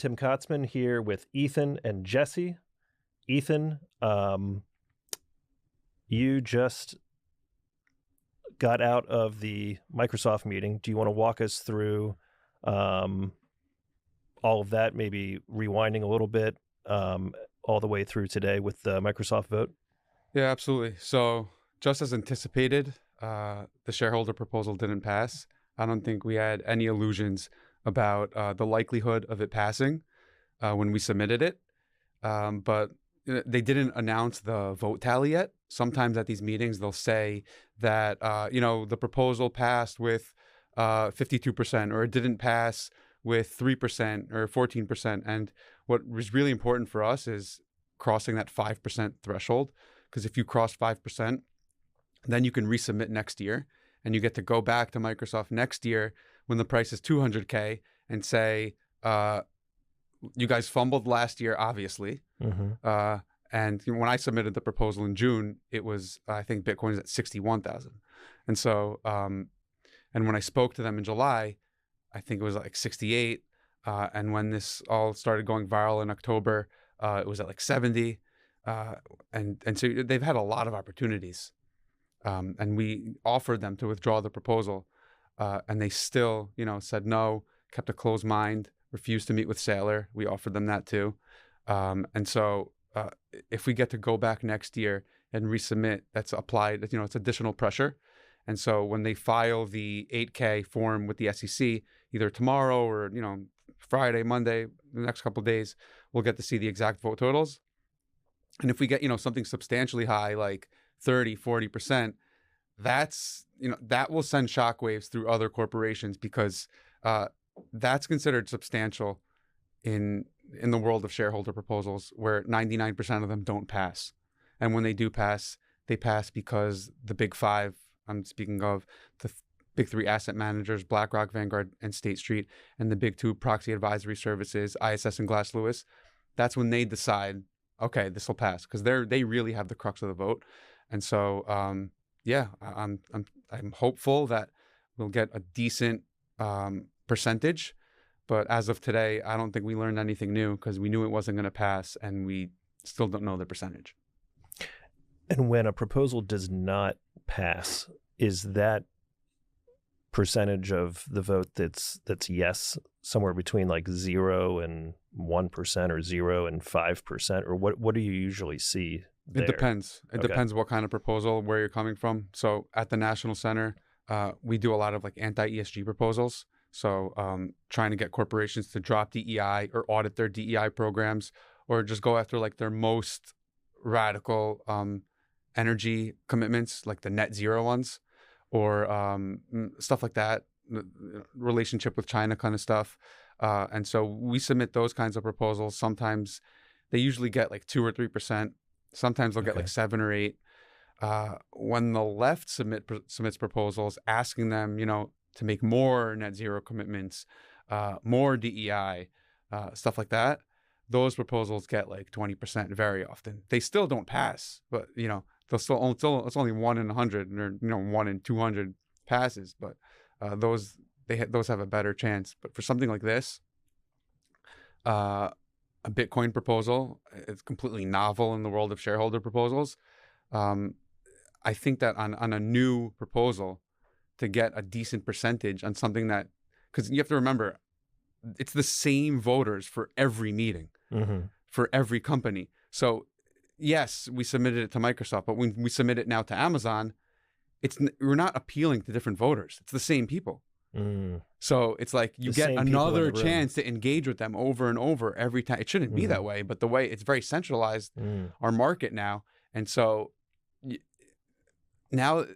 Tim Kotzman here with Ethan and Jesse. Ethan, you just got out of the Microsoft meeting. Do you want to walk us through all of that, maybe rewinding a little bit all the way through today with the Microsoft vote? Yeah, absolutely. So just as anticipated, the shareholder proposal didn't pass. I don't think we had any illusions about the likelihood of it passing when we submitted it. But they didn't announce the vote tally yet. Sometimes at these meetings, they'll say that, the proposal passed with 52% or it didn't pass with 3% or 14%. And what was really important for us is crossing that 5% threshold. Because if you cross 5%, then you can resubmit next year and you get to go back to Microsoft next year when the price is 200K and say, you guys fumbled last year, obviously. Mm-hmm. And when I submitted the proposal in June, it was, I think Bitcoin is at 61,000. And so, and when I spoke to them in July, I think it was like 68. And when this all started going viral in October, it was at like 70. And so they've had a lot of opportunities. And we offered them to withdraw the proposal. And they still, said no, kept a closed mind, refused to meet with Saylor. We offered them that too. And so if we get to go back next year and resubmit, that's applied, it's additional pressure. And so when they file the 8K form with the SEC, either tomorrow or, Friday, Monday, the next couple of days, we'll get to see the exact vote totals. And if we get, something substantially high, like 30, 40%, that's, that will send shockwaves through other corporations because that's considered substantial in the world of shareholder proposals where 99% of them don't pass. And when they do pass, they pass because the big five, I'm speaking of the big three asset managers, BlackRock, Vanguard, and State Street, and the big two proxy advisory services, ISS and Glass Lewis, that's when they decide, okay, this will pass because they really have the crux of the vote. And so, I'm hopeful that we'll get a decent percentage. But as of today, I don't think we learned anything new because we knew it wasn't going to pass and we still don't know the percentage. And when a proposal does not pass, is that percentage of the vote that's yes somewhere between like 0 and 1% or 0 and 5%, or what do you usually see there? It depends. It depends what kind of proposal, where you're coming from. So at the National Center, we do a lot of like anti-ESG proposals. So trying to get corporations to drop DEI or audit their DEI programs or just go after like their most radical energy commitments, like the net zero ones or stuff like that, relationship with China kind of stuff. And so we submit those kinds of proposals. Sometimes they usually get like 2 or 3%. Sometimes they'll get like 7 or 8. When the left submits proposals asking them, to make more net zero commitments, more DEI, stuff like that, those proposals get like 20% very often. They still don't pass, but they'll still it's only 1 in 100 or 1 in 200 passes. But those have a better chance. But for something like this, a Bitcoin proposal, it's completely novel in the world of shareholder proposals. I think that on a new proposal, to get a decent percentage on something that, because you have to remember, it's the same voters for every meeting, for every company. So yes, we submitted it to Microsoft, but when we submit it now to Amazon, we're not appealing to different voters. It's the same people. So it's like you get another chance to engage with them over and over every time. It shouldn't be that way, but the way it's very centralized, our market now. And so now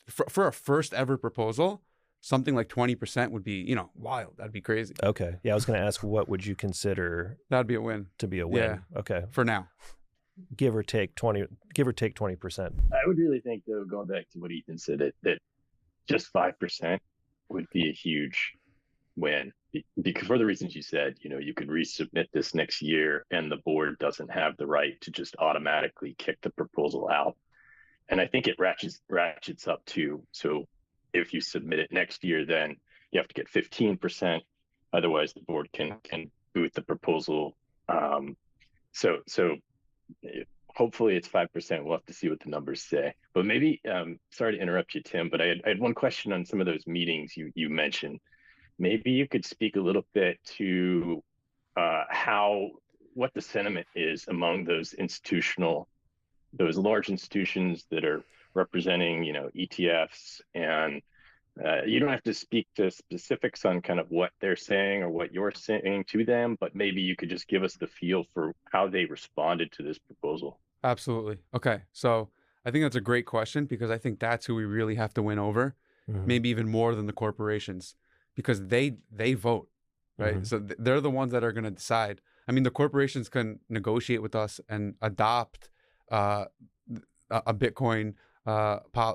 for a first ever proposal, something like 20% would be, wild. That'd be crazy. Okay. Yeah, I was going to ask, what would you consider that'd be a win to be a win? Yeah. Okay. For now. Give or take 20%. I would really think, though, going back to what Ethan said, that just 5% would be a huge win. Because for the reasons you said, you could resubmit this next year and the board doesn't have the right to just automatically kick the proposal out. And I think it ratchets up too. So if you submit it next year, then you have to get 15%. Otherwise, the board can with the proposal. So hopefully it's 5%. We'll have to see what the numbers say. But maybe, sorry to interrupt you, Tim, but I had one question on some of those meetings you mentioned. Maybe you could speak a little bit to what the sentiment is among those large institutions that are representing, ETFs, and you don't have to speak to specifics on kind of what they're saying or what you're saying to them, but maybe you could just give us the feel for how they responded to this proposal. Absolutely. Okay. So I think that's a great question because I think that's who we really have to win over, maybe even more than the corporations, because they vote, right? So they're the ones that are going to decide. I mean, the corporations can negotiate with us and adopt a Bitcoin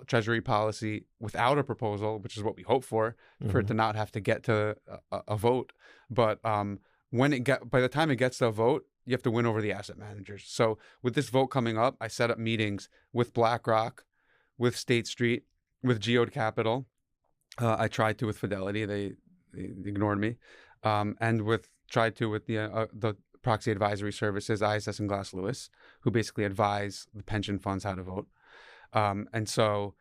treasury policy without a proposal, which is what we hope for it to not have to get to a vote. But by the time it gets to a vote, you have to win over the asset managers. So with this vote coming up, I set up meetings with BlackRock, with State Street, with Geode Capital. I tried to with Fidelity. They ignored me. And tried to with the proxy advisory services, ISS and Glass Lewis, who basically advise the pension funds how to vote. And so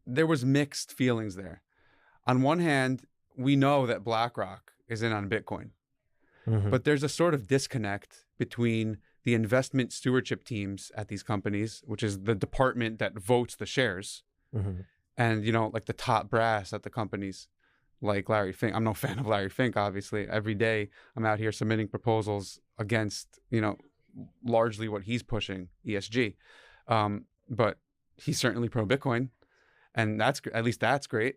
there was mixed feelings there. On one hand, we know that BlackRock is in on Bitcoin, but there's a sort of disconnect between the investment stewardship teams at these companies, which is the department that votes the shares, and, like the top brass at the companies, like Larry Fink. I'm no fan of Larry Fink, obviously. Every day I'm out here submitting proposals against, largely what he's pushing, ESG. But he's certainly pro Bitcoin, and at least that's great.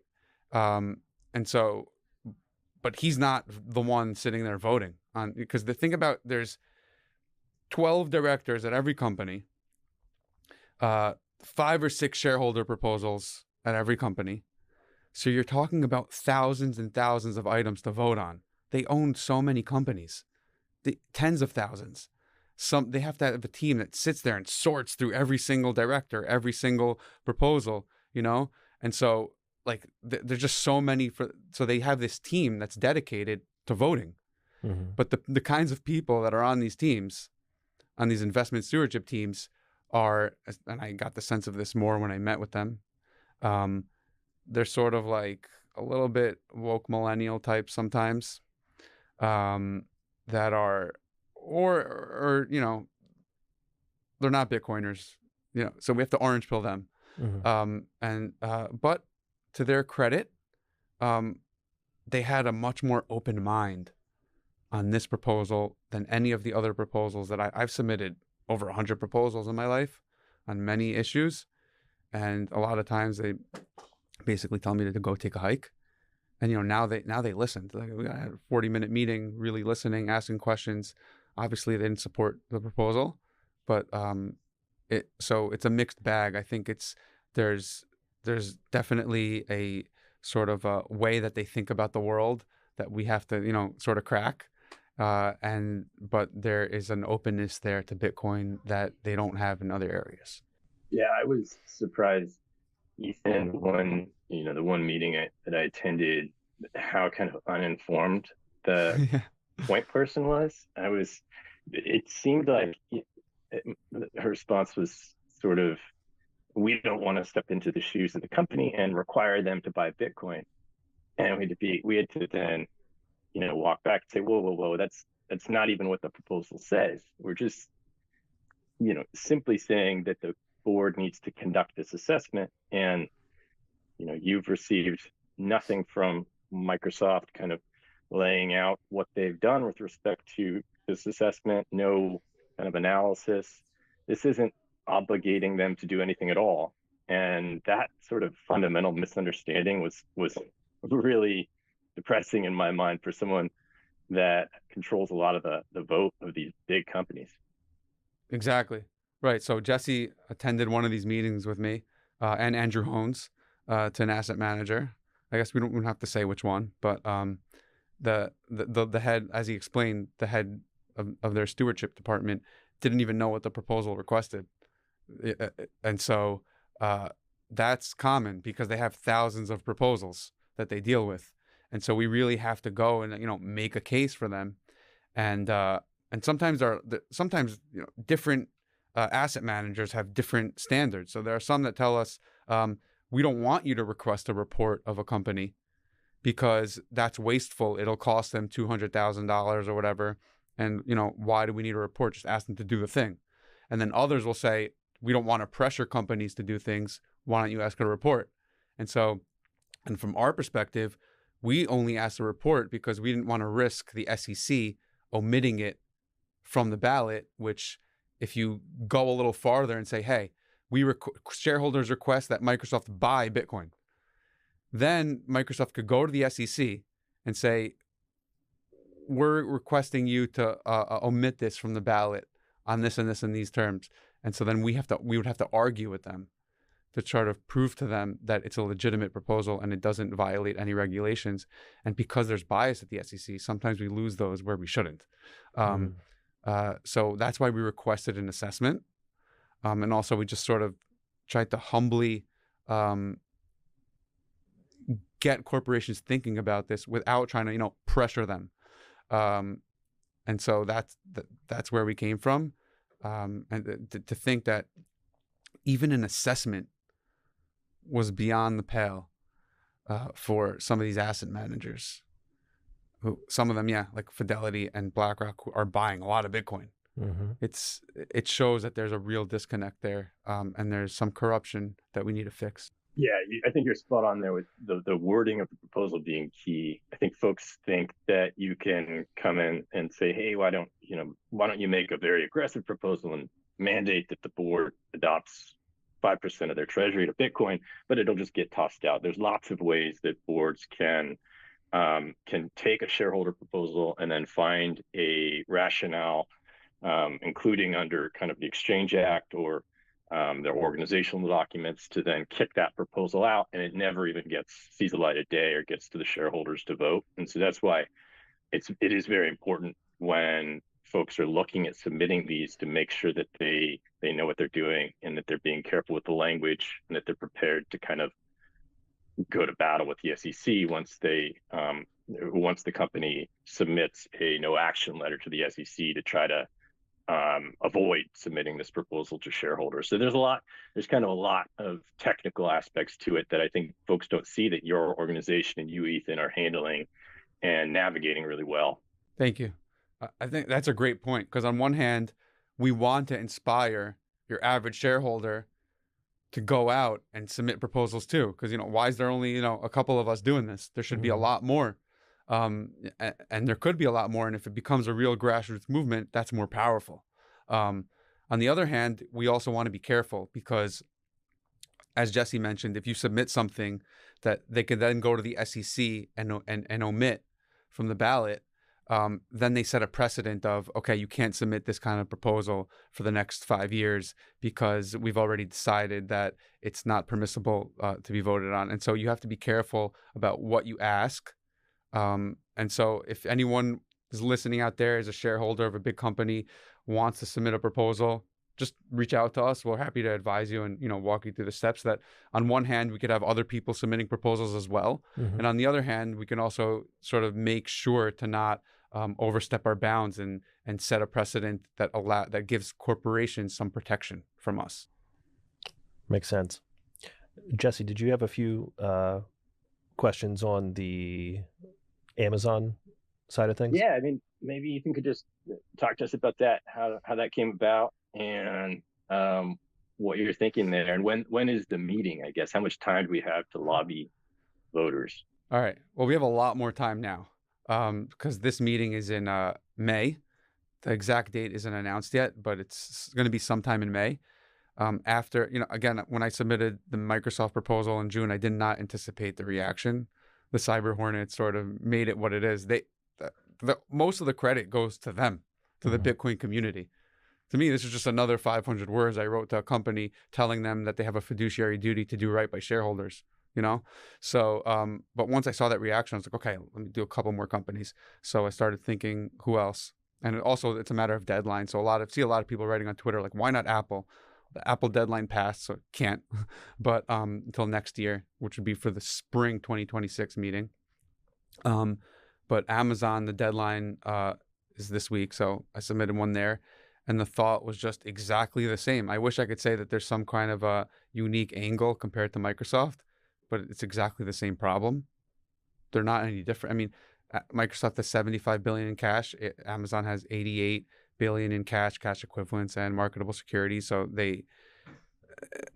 And so, but he's not the one sitting there voting on, because the thing about, there's 12 directors at every company, 5 or 6 shareholder proposals at every company. So you're talking about thousands and thousands of items to vote on. They own so many companies, tens of thousands. They have to have a team that sits there and sorts through every single director, every single proposal, And so, like, there's just so many so they have this team that's dedicated to voting. But the kinds of people that are on these teams, on these investment stewardship teams, and I got the sense of this more when I met with them, they're sort of like a little bit woke millennial types sometimes, that are, or they're not Bitcoiners, so we have to orange pill them. But to their credit, they had a much more open mind on this proposal than any of the other proposals that I've submitted. Over 100 proposals in my life on many issues, and a lot of times they basically tell me to go take a hike. And now they listened. Like, we got a 40-minute meeting, really listening, asking questions. Obviously, they didn't support the proposal, but so it's a mixed bag. I think there's definitely a sort of a way that they think about the world that we have to sort of crack. But there is an openness there to Bitcoin that they don't have in other areas. Yeah, I was surprised, Ethan, the one meeting that I attended, how kind of uninformed the point person was. It seemed like her response was sort of, we don't want to step into the shoes of the company and require them to buy Bitcoin. And we had to then walk back and say, whoa, that's not even what the proposal says. We're just, simply saying that the board needs to conduct this assessment, and, you've received nothing from Microsoft kind of laying out what they've done with respect to this assessment, no kind of analysis. This isn't obligating them to do anything at all. And that sort of fundamental misunderstanding was really depressing in my mind for someone that controls a lot of the vote of these big companies. Exactly. Right. So Jesse attended one of these meetings with me, and Andrew Hones, to an asset manager. I guess we don't have to say which one, but the head, as he explained, the head of their stewardship department didn't even know what the proposal requested. And so that's common because they have thousands of proposals that they deal with. And so we really have to go and, make a case for them. And sometimes different asset managers have different standards. So there are some that tell us, we don't want you to request a report of a company because that's wasteful. It'll cost them $200,000 or whatever. And, why do we need a report? Just ask them to do the thing. And then others will say, we don't want to pressure companies to do things. Why don't you ask a report? And from our perspective, we only asked a report because we didn't want to risk the SEC omitting it from the ballot, which if you go a little farther and say, hey, shareholders request that Microsoft buy Bitcoin, then Microsoft could go to the SEC and say, we're requesting you to omit this from the ballot on this and this and these terms. And so then we would have to argue with them to try to prove to them that it's a legitimate proposal and it doesn't violate any regulations. And because there's bias at the SEC, sometimes we lose those where we shouldn't. So that's why we requested an assessment. And also we just sort of tried to humbly get corporations thinking about this without trying to, pressure them. And so that's where we came from. And to think that even an assessment was beyond the pale for some of these asset managers, who some of them, like Fidelity and BlackRock, are buying a lot of Bitcoin. It shows that there's a real disconnect there, and there's some corruption that we need to fix. Yeah, I think you're spot on there with the wording of the proposal being key. I think folks think that you can come in and say, hey, why don't you make a very aggressive proposal and mandate that the board adopts 5% of their treasury to Bitcoin, but it'll just get tossed out. There's lots of ways that boards can take a shareholder proposal and then find a rationale, including under kind of the Exchange Act or their organizational documents, to then kick that proposal out, and it never even sees the light of day or gets to the shareholders to vote. And so that's why it is very important when folks are looking at submitting these to make sure that they know what they're doing and that they're being careful with the language and that they're prepared to kind of go to battle with the SEC once the company submits a no action letter to the SEC to try to avoid submitting this proposal to shareholders. So there's kind of a lot of technical aspects to it that I think folks don't see that your organization and you, Ethan, are handling and navigating really well. Thank you. I think that's a great point, because on one hand, we want to inspire your average shareholder to go out and submit proposals too. Because, why is there only, a couple of us doing this? There should be a lot more. And there could be a lot more. And if it becomes a real grassroots movement, that's more powerful. On the other hand, we also want to be careful because, as Jesse mentioned, if you submit something that they could then go to the SEC and omit from the ballot, then they set a precedent of, okay, you can't submit this kind of proposal for the next 5 years because we've already decided that it's not permissible to be voted on. And so you have to be careful about what you ask. And so if anyone is listening out there as a shareholder of a big company, wants to submit a proposal, just reach out to us. We're happy to advise you and, walk you through the steps that on one hand, we could have other people submitting proposals as well. And on the other hand, we can also sort of make sure to not overstep our bounds and set a precedent that gives corporations some protection from us. Makes sense. Jesse, did you have a few questions on the Amazon side of things? Yeah, I mean, maybe Ethan could just talk to us about that, how that came about, and what you're thinking there, and when is the meeting, I guess? How much time do we have to lobby voters? All right. Well, we have a lot more time now because this meeting is in May. The exact date isn't announced yet, but it's going to be sometime in May. After, again, when I submitted the Microsoft proposal in June, I did not anticipate the reaction. The Cyber Hornets sort of made it what it is. Most of the credit goes to them, to the Bitcoin community. To me, this is just another 500 words I wrote to a company telling them that they have a fiduciary duty to do right by shareholders, So, but once I saw that reaction, I was like, okay, let me do a couple more companies. So I started thinking, who else? And it's a matter of deadline. So see a lot of people writing on Twitter, like, why not Apple? The Apple deadline passed, so it can't. But until next year, which would be for the spring 2026 meeting. But Amazon, the deadline is this week, so I submitted one there, and the thought was just exactly the same. I wish I could say that there's some kind of a unique angle compared to Microsoft, but it's exactly the same problem. They're not any different. I mean, Microsoft has 75 billion in cash. Amazon has 88 billion in cash equivalents, and marketable securities. So they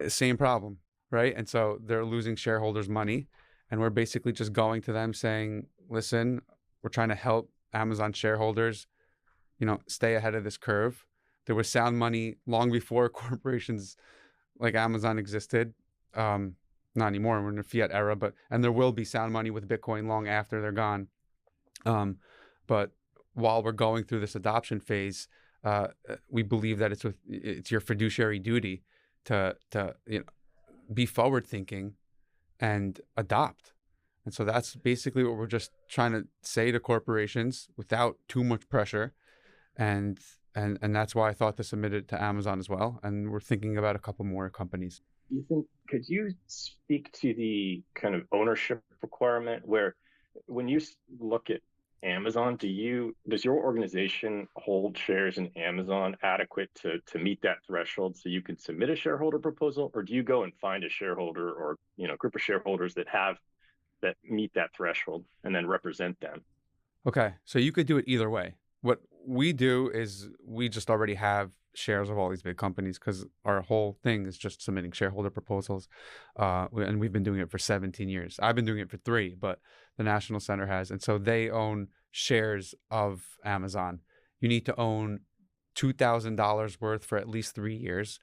same problem, right? And so they're losing shareholders' money, and we're basically just going to them saying, "Listen, we're trying to help Amazon shareholders, stay ahead of this curve." There was sound money long before corporations like Amazon existed. Not anymore. We're in a fiat era, and there will be sound money with Bitcoin long after they're gone. But while we're going through this adoption phase, we believe that it's your fiduciary duty to be forward thinking and adopt. And so that's basically what we're just trying to say to corporations without too much pressure. And that's why I thought to submit it to Amazon as well. And we're thinking about a couple more companies. Could you speak to the kind of ownership requirement where when you look at Amazon, does your organization hold shares in Amazon adequate to meet that threshold so you can submit a shareholder proposal, or do you go and find a shareholder or group of shareholders that meet that threshold and then represent them? Okay, so you could do it either way. What we do is we just already have shares of all these big companies because our whole thing is just submitting shareholder proposals. And we've been doing it for 17 years. I've been doing it for 3, but the National Center has. And so they own shares of Amazon. You need to own $2,000 worth for at least 3 years,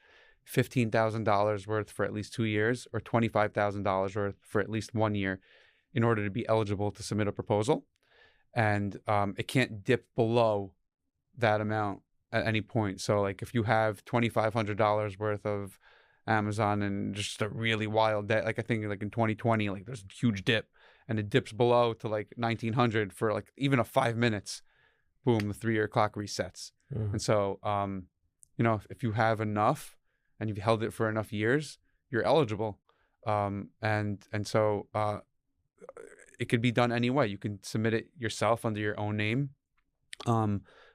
$15,000 worth for at least 2 years, or $25,000 worth for at least 1 year in order to be eligible to submit a proposal. And it can't dip below that amount at any point. So like if you have $2,500 worth of Amazon and just a really wild day, like I think like in 2020, like there's a huge dip and it dips below to like 1,900 for like even a 5 minutes, boom, the 3-year clock resets. And so, if you have enough and you've held it for enough years, you're eligible. And so it could be done any way. You can submit it yourself under your own name.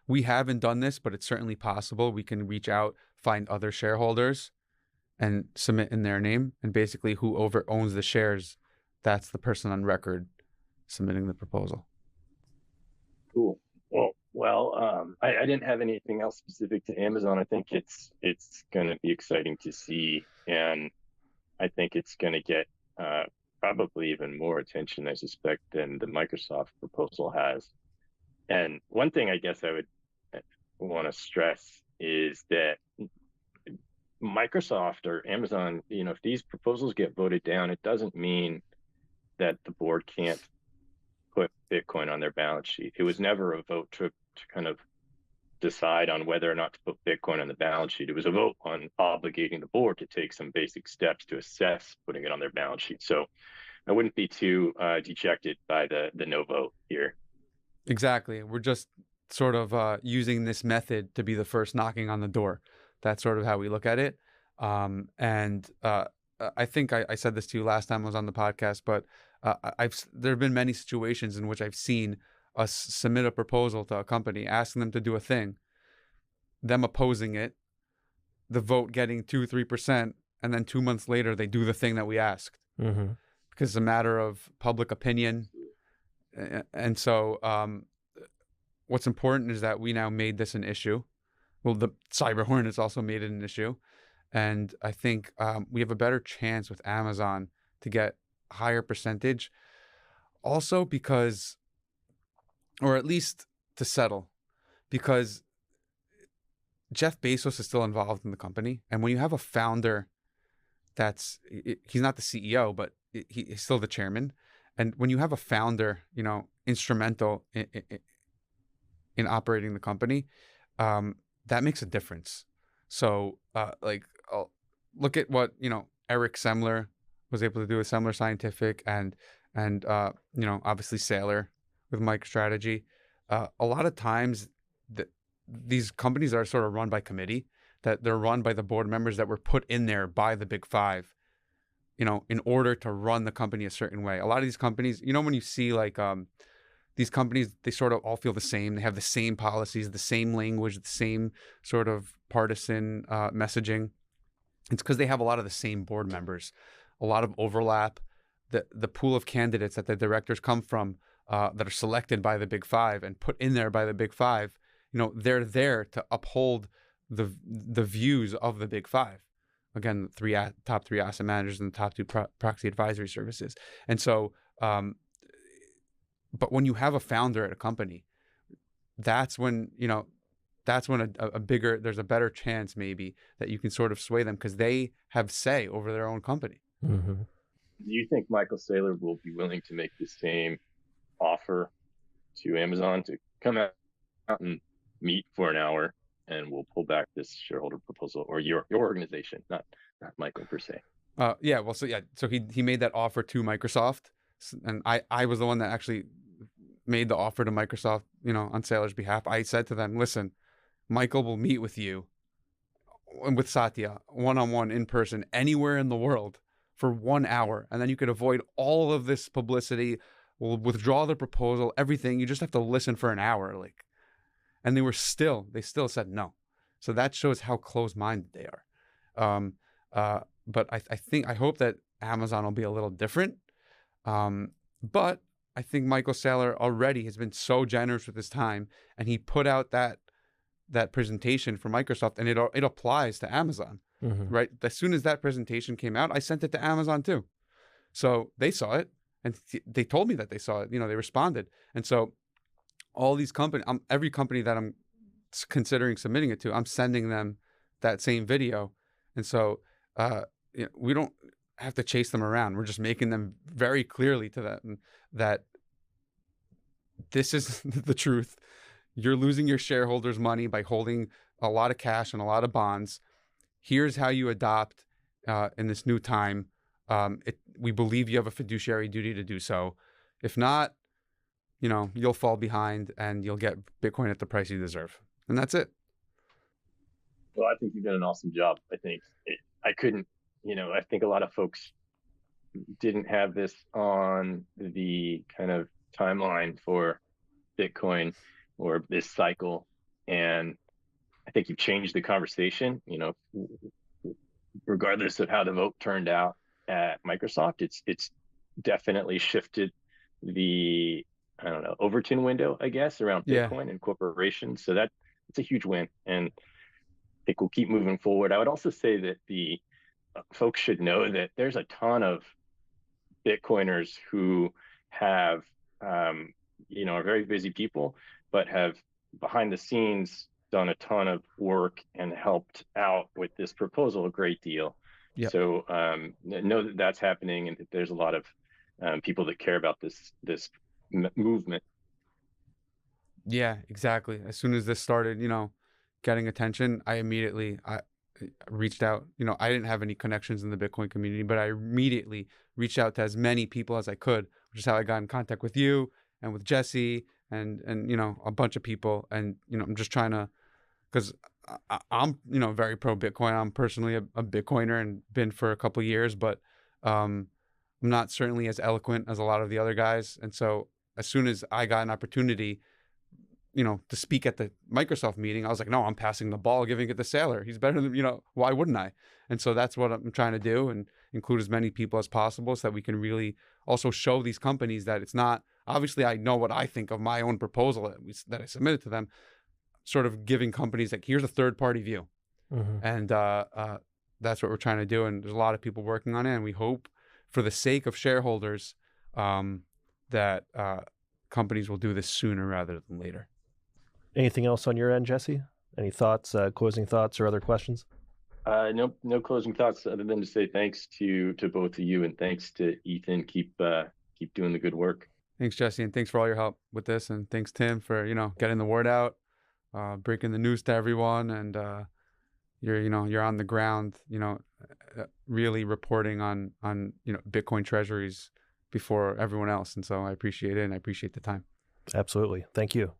We haven't done this, but it's certainly possible. We can reach out, find other shareholders, and submit in their name. And basically, whoever owns the shares, that's the person on record submitting the proposal. Cool. Well, I didn't have anything else specific to Amazon. I think it's going to be exciting to see, and I think it's going to get probably even more attention, I suspect, than the Microsoft proposal has. And one thing I guess I would want to stress is that Microsoft or Amazon, if these proposals get voted down, it doesn't mean that the board can't put Bitcoin on their balance sheet. It was never a vote to kind of decide on whether or not to put Bitcoin on the balance sheet. It was a vote on obligating the board to take some basic steps to assess putting it on their balance sheet. So I wouldn't be too dejected by the no vote here. Exactly. We're just sort of using this method to be the first knocking on the door. That's sort of how we look at it. And I think I said this to you last time I was on the podcast, but there have been many situations in which I've seen us submit a proposal to a company, asking them to do a thing, them opposing it, the vote getting 2-3%, and then 2 months later they do the thing that we asked. Because it's a matter of public opinion. And so what's important is that we now made this an issue. Well, the Cyber Hornets also made it an issue. And I think we have a better chance with Amazon to get a higher percentage. Also because, or at least to settle, because Jeff Bezos is still involved in the company. And when you have a founder he's not the CEO, but he's still the chairman. And when you have a founder, instrumental in operating the company, that makes a difference. So, look at what Eric Semler was able to do with Semler Scientific, and obviously Saylor with MicroStrategy. A lot of times, these companies are sort of run by committee. That they're run by the board members that were put in there by the Big Five, in order to run the company a certain way. A lot of these companies, when you see like these companies, they sort of all feel the same. They have the same policies, the same language, the same sort of partisan messaging. It's because they have a lot of the same board members, a lot of overlap. The pool of candidates that the directors come from that are selected by the Big Five and put in there by the Big Five, they're there to uphold the views of the Big Five. Again, the top three asset managers and the top two proxy advisory services. And so, but when you have a founder at a company, that's when, there's a better chance maybe that you can sort of sway them because they have say over their own company. Mm-hmm. Do you think Michael Saylor will be willing to make the same offer to Amazon to come out and meet for an hour, and we'll pull back this shareholder proposal, or your organization, not Michael per se? So he made that offer to Microsoft, and I was the one that actually made the offer to Microsoft, on Saylor's behalf. I said to them, listen, Michael will meet with you and with Satya one-on-one in person anywhere in the world for 1 hour, and then you could avoid all of this publicity. We'll withdraw the proposal, everything. You just have to listen for an hour, and they still said no. So that shows how close-minded they are. But I hope that Amazon will be a little different. But I think Michael Saylor already has been so generous with his time, and he put out that presentation for Microsoft, and it applies to Amazon. Mm-hmm. Right? As soon as that presentation came out, I sent it to Amazon too. So they saw it, and they told me that they saw it. They responded. And so all these companies, every company that I'm considering submitting it to, I'm sending them that same video. And so we don't have to chase them around. We're just making them very clearly to them that this is the truth. You're losing your shareholders' money by holding a lot of cash and a lot of bonds. Here's how you adopt in this new time. We believe you have a fiduciary duty to do so. If not, you'll fall behind and you'll get Bitcoin at the price you deserve. And that's it. Well, I think you've done an awesome job. I think I think a lot of folks didn't have this on the kind of timeline for Bitcoin or this cycle. And I think you've changed the conversation, regardless of how the vote turned out at Microsoft. It's definitely shifted the, Overton window, I guess, around Bitcoin and corporations. So it's a huge win. And I think we'll keep moving forward. I would also say that the folks should know that there's a ton of Bitcoiners who have, are very busy people, but have behind the scenes done a ton of work and helped out with this proposal a great deal. Yep. So know that that's happening, and that there's a lot of people that care about this movement. Yeah, exactly. As soon as this started, getting attention, I immediately reached out. I didn't have any connections in the Bitcoin community, but I immediately reached out to as many people as I could, which is how I got in contact with you and with Jesse and a bunch of people. And I'm just trying to, because I'm very pro Bitcoin. I'm personally a Bitcoiner and been for a couple of years, but I'm not certainly as eloquent as a lot of the other guys. And so as soon as I got an opportunity, to speak at the Microsoft meeting, I was like, no, I'm passing the ball, giving it to Saylor. He's better than, why wouldn't I? And so that's what I'm trying to do, and include as many people as possible so that we can really also show these companies that it's not, obviously I know what I think of my own proposal that I submitted to them, sort of giving companies like, here's a third party view. Mm-hmm. And that's what we're trying to do. And there's a lot of people working on it. And we hope for the sake of shareholders that companies will do this sooner rather than later. Anything else on your end, Jesse? Any thoughts, closing thoughts or other questions? No closing thoughts other than to say thanks to both of you, and thanks to Ethan. Keep doing the good work. Thanks, Jesse, and thanks for all your help with this. And thanks, Tim, for getting the word out, breaking the news to everyone, and you're on the ground, really reporting on Bitcoin treasuries before everyone else. And so I appreciate it, and I appreciate the time. Absolutely. Thank you.